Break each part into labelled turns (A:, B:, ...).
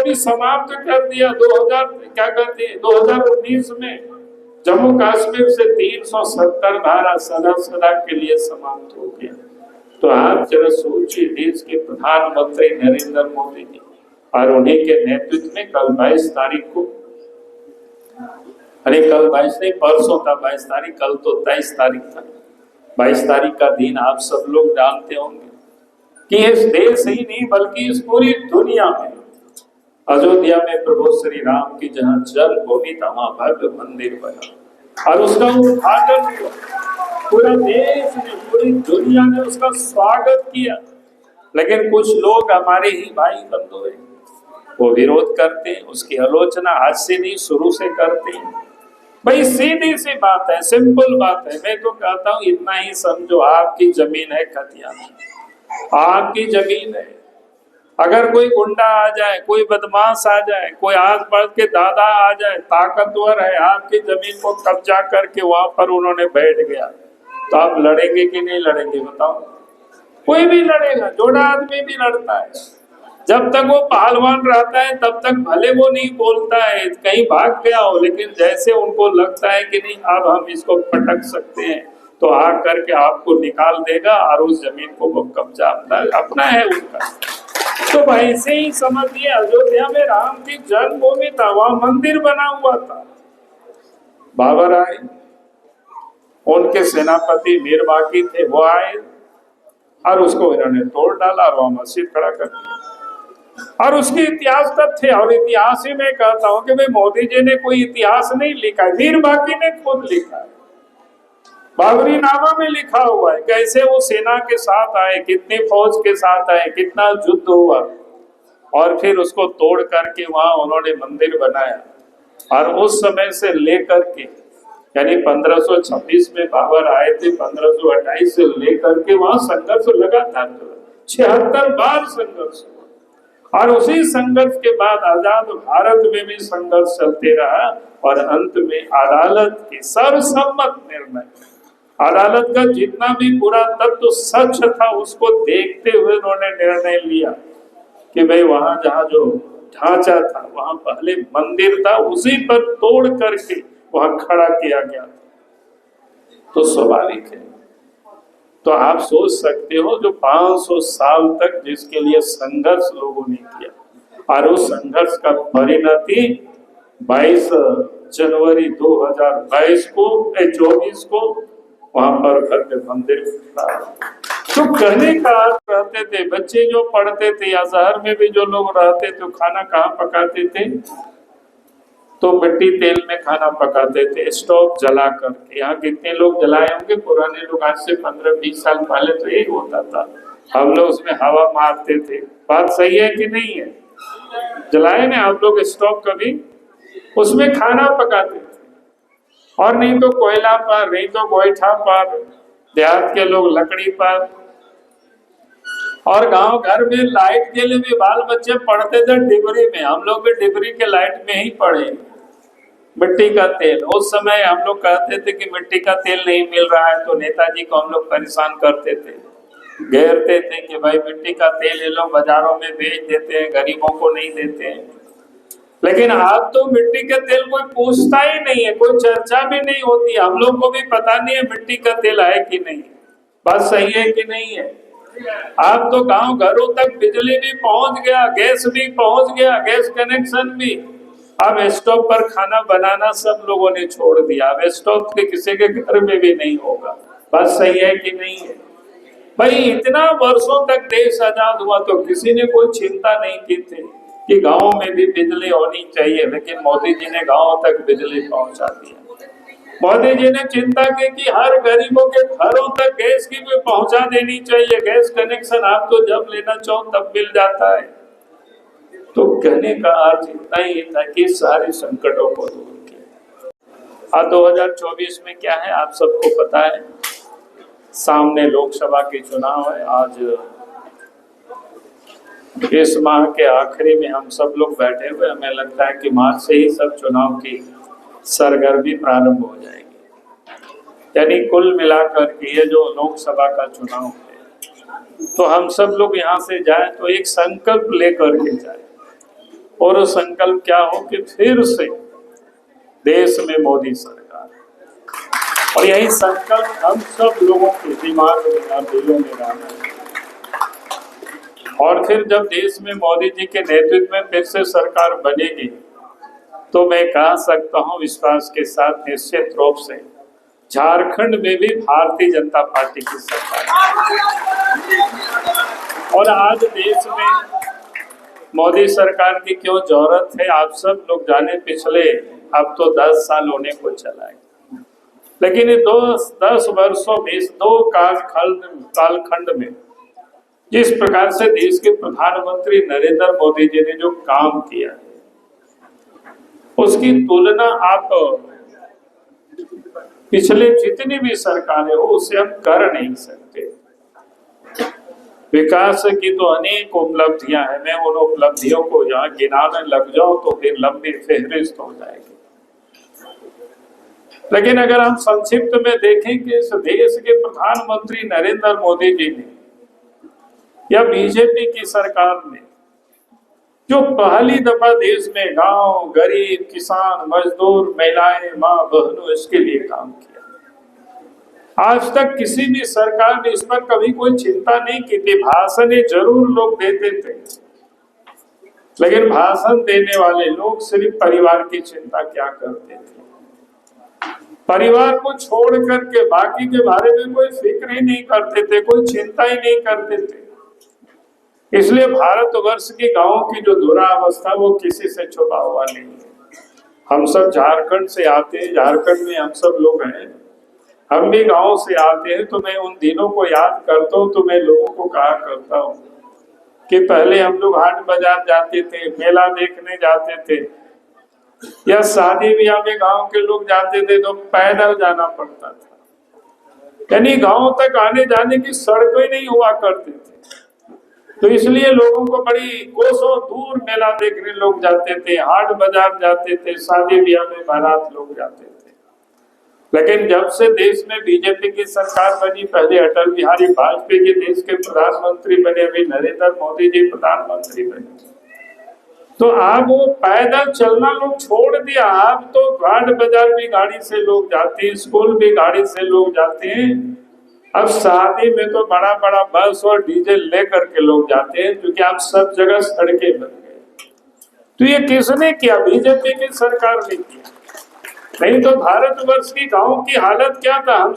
A: भी समाप्त कर दिया। 2000 क्या कहते हैं 2019 में जम्मू कश्मीर से 370 धारा सदा सदा के लिए समाप्त हो गया। तो आप जरा सोचिए, देश के प्रधानमंत्री नरेंद्र मोदी जी और उन्हीं के नेतृत्व में कल 22 तारीख को, अरे कल 22 नहीं, परसों था 22 तारीख, कल तो 23 तारीख था। 22 तारीख का दिन आप सब लोग जानते होंगे कि इस देश ही नहीं बल्कि इस पूरी दुनिया में अयोध्या में प्रभु श्री राम की जहाँ जन्मभूमि था वहां भव्य मंदिर बना और उसका उद्घाटन हुआ। पूरा देश ने, पूरी दुनिया ने उसका स्वागत किया। लेकिन कुछ लोग हमारे ही भाई बंधु हैं, वो विरोध करते हैं, उसकी आलोचना आज से नहीं शुरू से करते हैं। भाई सीधी सी बात है, सिंपल बात है। मैं तो कहता हूँ इतना ही समझो, आपकी जमीन है खतिया, आपकी जमीन है। अगर कोई गुंडा आ जाए, कोई बदमाश आ जाए, कोई आस पास के दादा आ जाए, ताकतवर है, आपकी जमीन को कब्जा करके वहां पर उन्होंने बैठ गया, तो आप लड़ेंगे कि नहीं लड़ेंगे बताओ? कोई भी लड़ेगा, जोड़ा आदमी भी लड़ता है। जब तक वो पहलवान रहता है तब तक भले वो नहीं बोलता है, कहीं भाग गया हो, लेकिन जैसे उनको लगता है कि नहीं अब हम इसको पटक सकते हैं, तो आ करके आपको निकाल देगा और उस जमीन को वो कब्जा अपना है उनका। तो वैसे ही समझिए, अयोध्या में राम की जन्मभूमि था, वहां मंदिर बना हुआ था। बाबर आए, उनके सेनापति मीर बाकी थे, वो आए और उसको इन्होंने तोड़ डाला और वहां मस्जिद खड़ा कर दिया। और उसके इतिहास तथ्य, और इतिहास ही मैं कहता हूं कि भाई मोदी जी ने कोई इतिहास नहीं लिखा है, मीर बाकी ने खुद लिखा है। बाबरी नामा में लिखा हुआ है कैसे वो सेना के साथ आए, कितनी फौज के साथ आए, कितना युद्ध हुआ, और फिर उसको तोड़ करके वहां उन्होंने मंदिर बनाया। और उस समय से लेकर के, यानी 1526 में बाबर आए थे, 1528 से लेकर के वहां संघर्ष लगातार 76 बार संघर्ष हुआ। और उसी संघर्ष के बाद आजाद भारत में भी संघर्ष चलते रहा और अंत में अदालत के सर्वसम्मत निर्णय, अदालत का जितना भी पूरा तत्व सच था उसको देखते हुए उन्होंने निर्णय लिया कि भाई वहां जहाँ जो ढांचा था, वहां पहले मंदिर था, उसी पर तोड़ करके वहां खड़ा किया गया। तो स्वाभाविक है, तो आप सोच सकते हो जो 500 साल तक जिसके लिए संघर्ष लोगों ने किया, और उस संघर्ष का परिणति 22 जनवरी 2022 को 24 को वहां पर भव्य मंदिर था। तो कहने का अर्थ, रहते थे बच्चे जो पढ़ते थे या शहर में भी जो लोग रहते थे, खाना कहाँ पकाते थे? तो मिट्टी तेल में खाना पकाते थे, स्टोव जला करके। यहाँ कितने लोग जलाए होंगे? पुराने लोग, आज से 15-20 साल पहले तो यही होता था, हम लोग उसमें हवा मारते थे। बात सही है कि नहीं है? जलाए ना आप लोग स्टोव कभी? उसमें खाना पकाते थे, और नहीं तो कोयला पर, नहीं तो गोईठा पर, देहात के लोग लकड़ी पर। और गांव घर में लाइट के लिए भी बाल बच्चे पढ़ते थे डिबरी में, हम लोग भी डिबरी के लाइट में ही पढ़े। मिट्टी का तेल, उस समय हम लोग कहते थे कि मिट्टी का तेल नहीं मिल रहा है, तो नेताजी को हम लोग परेशान करते थे, घेरते थे कि भाई मिट्टी का तेल ये लोग बाजारों में बेच देते हैं, गरीबों को नहीं देते हैं। लेकिन अब तो मिट्टी का तेल कोई पूछता ही नहीं है, कोई चर्चा भी नहीं होती, हम लोग को भी पता नहीं है मिट्टी का तेल है कि नहीं। बात सही है कि नहीं है? अब तो गांव घरों तक बिजली भी पहुंच गया, गैस भी पहुंच गया, गैस कनेक्शन भी। अब स्टोव पर खाना बनाना सब लोगों ने छोड़ दिया, अब स्टोव के किसी के घर में भी नहीं होगा। बात सही है कि नहीं है? भाई इतना वर्षों तक देश आजाद हुआ तो किसी ने कोई चिंता नहीं की थी कि गाँव में भी बिजली होनी चाहिए, लेकिन मोदी जी ने गाँव तक बिजली पहुंचा दिया। मोदी जी ने चिंता की कि हर गरीबों के घरों तक गैस की भी पहुंचा देनी चाहिए, गैस कनेक्शन आप तो जब लेना चाहो तब मिल जाता है। तो कहने का अर्थ इतना ही था कि सारे संकटों को दूर किया। और 2024 में क्या है आप सबको पता है, सामने लोकसभा के चुनाव है। आज इस माह के आखिरी में हम सब लोग बैठे हुए, हमें लगता है कि मार्च से ही सब चुनाव की सरगर्मी प्रारंभ हो जाएगी। यानी कुल मिलाकर के ये जो लोकसभा का चुनाव है, तो हम सब लोग यहाँ से जाए तो एक संकल्प लेकर के जाए और संकल्प क्या हो कि फिर से देश में मोदी सरकार, और यही संकल्प हम सब लोगों के दिमाग में और दिलों में रहना है। और फिर जब देश में मोदी जी के नेतृत्व में फिर से सरकार बनेगी तो मैं कह सकता हूं विश्वास के साथ निश्चित रूप से झारखंड में भी भारतीय जनता पार्टी की सरकार। और आज देश में मोदी सरकार की क्यों जरूरत है आप सब लोग जाने, पिछले अब तो 10 साल होने को चला है, लेकिन 10 वर्षों में इस 2 कालखंड में जिस प्रकार से देश के प्रधानमंत्री नरेंद्र मोदी जी ने जो काम किया है उसकी तुलना आप पिछले जितनी भी सरकारें हो उससे हम कर नहीं सकते। विकास की तो अनेक उपलब्धियां हैं, मैं उन उपलब्धियों को यहाँ गिनाने लग जाऊं तो फिर लंबी फहरिस्त हो जाएगी। लेकिन अगर हम संक्षिप्त में देखें कि इस देश के प्रधानमंत्री नरेंद्र मोदी जी ने या बीजेपी की सरकार ने जो पहली दफा देश में गांव, गरीब, किसान, मजदूर, महिलाएं, माँ बहनों इसके लिए काम किया, आज तक किसी भी सरकार ने इस पर कभी कोई चिंता नहीं की थी। भाषण जरूर लोग देते थे, लेकिन भाषण देने वाले लोग सिर्फ परिवार की चिंता क्या करते थे, परिवार को छोड़ करके बाकी के बारे में कोई फिक्र ही नहीं करते थे, कोई चिंता ही नहीं करते थे। इसलिए भारतवर्ष की गांवों की जो दुरावस्था वो किसी से छुपा हुआ नहीं है। हम सब झारखंड से आते हैं, झारखंड में हम सब लोग हैं, हम भी गांव से आते हैं, तो मैं उन दिनों को याद करता हूँ। तो मैं लोगों को कहा करता हूँ कि पहले हम लोग हाट बाजार जाते थे, मेला देखने जाते थे, या शादी ब्याह में गांव के लोग जाते थे तो पैदल जाना पड़ता था, यानी गांव तक आने जाने की सड़कें नहीं हुआ करती थी। तो इसलिए लोगों को बड़ी कोसों दूर मेला देखने लोग जाते थे, हाट बाजार जाते थे, शादी ब्याह में बारात लोग जाते थे। लेकिन जब से देश में बीजेपी की सरकार बनी, पहले अटल बिहारी वाजपेयी जी देश के प्रधानमंत्री बने, अभी नरेंद्र मोदी जी प्रधानमंत्री बने, तो अब वो पैदल चलना लोग छोड़ दिया। अब तो हाट बाजार भी गाड़ी से लोग जाते हैं, स्कूल भी गाड़ी से लोग जाते हैं, अब शादी में तो बड़ा बड़ा बस और डीजे लेकर के लोग जाते हैं, क्योंकि आप सब जगह सड़कें बन गए। तो ये किसने किया? बीजेपी की सरकार ने किया। नहीं तो भारतवर्ष की गांव की हालत क्या था? हम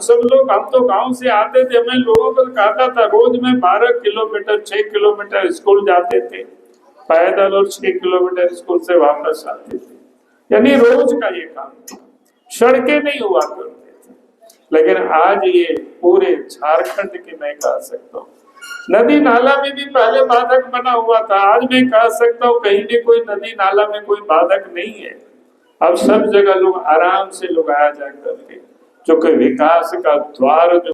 A: तो गांव से आते थे, मैं लोगों को कहता था रोज में 12 किलोमीटर 6 किलोमीटर स्कूल जाते थे पैदल, और 6 किलोमीटर स्कूल से वापस आते थे, यानी रोज का ये काम था, सड़कें नहीं हुआ करते थे। लेकिन आज ये पूरे झारखंड की मैं कह सकता हूँ, नदी नाला में भी पहले बाधक बना हुआ था, आज मैं कह सकता हूँ कहीं भी कोई नदी नाला में कोई बाधक नहीं है। अब सब जगह लोग आराम से लोग आया जा करके, जो कि विकास का द्वार जो